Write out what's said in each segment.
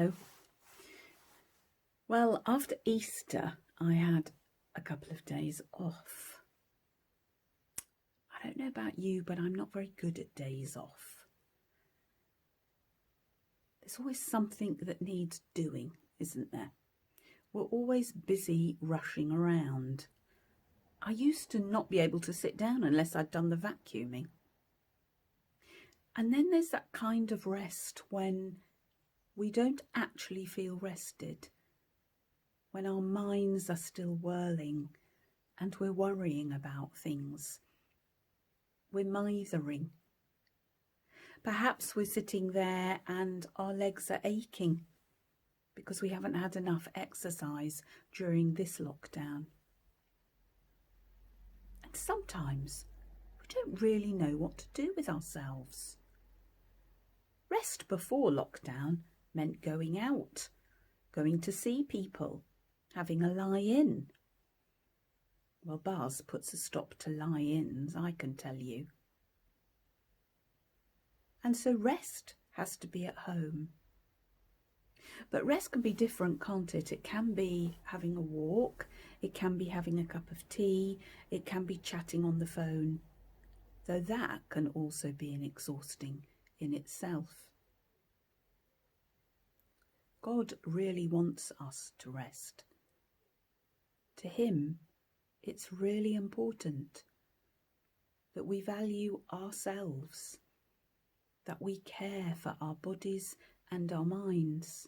Hello. Well, after Easter, I had a couple of days off. I don't know about you, but I'm not very good at days off. There's always something that needs doing, isn't there? We're always busy rushing around. I used to not be able to sit down unless I'd done the vacuuming. And then there's that kind of rest when we don't actually feel rested, when our minds are still whirling and we're worrying about things. We're mithering. Perhaps we're sitting there and our legs are aching because we haven't had enough exercise during this lockdown. And sometimes we don't really know what to do with ourselves. Rest before lockdown meant going out, going to see people, having a lie-in. Well, Buzz puts a stop to lie-ins, I can tell you. And so rest has to be at home. But rest can be different, can't it? It can be having a walk, it can be having a cup of tea, it can be chatting on the phone, though that can also be exhausting in itself. God really wants us to rest. To him, it's really important that we value ourselves, that we care for our bodies and our minds.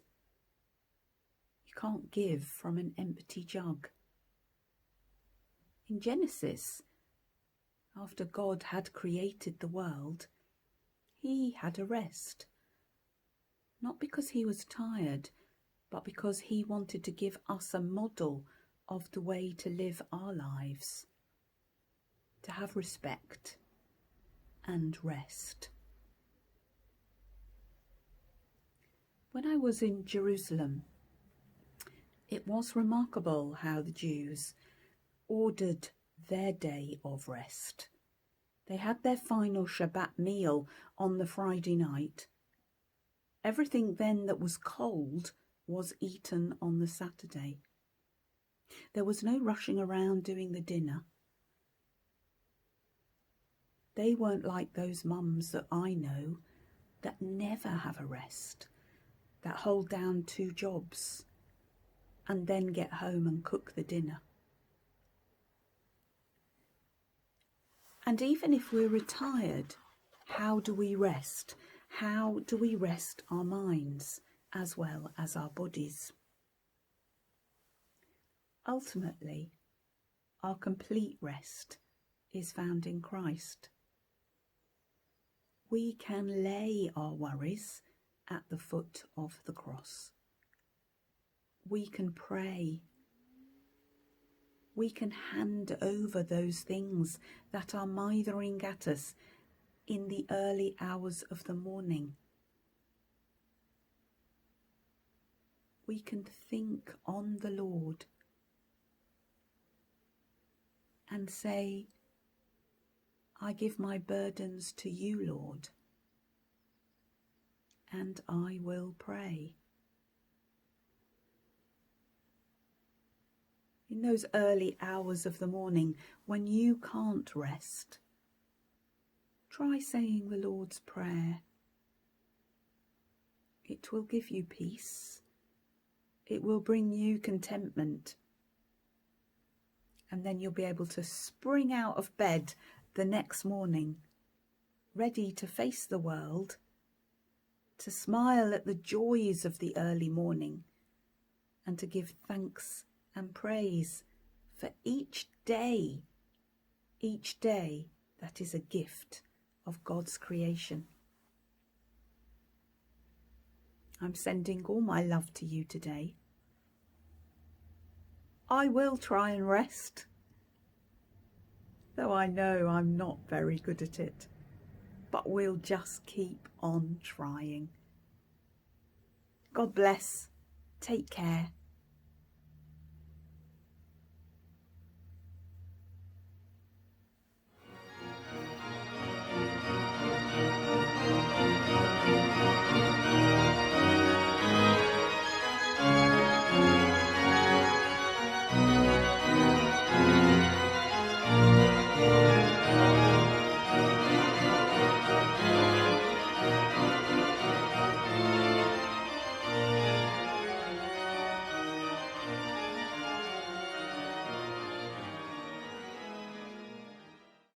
You can't give from an empty jug. In Genesis, after God had created the world, he had a rest. Not because he was tired, but because he wanted to give us a model of the way to live our lives, to have respect and rest. When I was in Jerusalem, it was remarkable how the Jews ordered their day of rest. They had their final Shabbat meal on the Friday night. Everything then that was cold was eaten on the Saturday. There was no rushing around doing the dinner. They weren't like those mums that I know that never have a rest, that hold down 2 jobs and then get home and cook the dinner. And even if we're retired, how do we rest? How do we rest our minds as well as our bodies? Ultimately, our complete rest is found in Christ. We can lay our worries at the foot of the cross. We can pray. We can hand over those things that are mithering at us in the early hours of the morning. We can think on the Lord and say, I give my burdens to you, Lord, and I will pray. In those early hours of the morning when you can't rest, try saying the Lord's Prayer. It will give you peace. It will bring you contentment. And then you'll be able to spring out of bed the next morning, ready to face the world, to smile at the joys of the early morning, and to give thanks and praise for each day that is a gift of God's creation. I'm sending all my love to you today. I will try and rest, though I know I'm not very good at it, but we'll just keep on trying. God bless. Take care.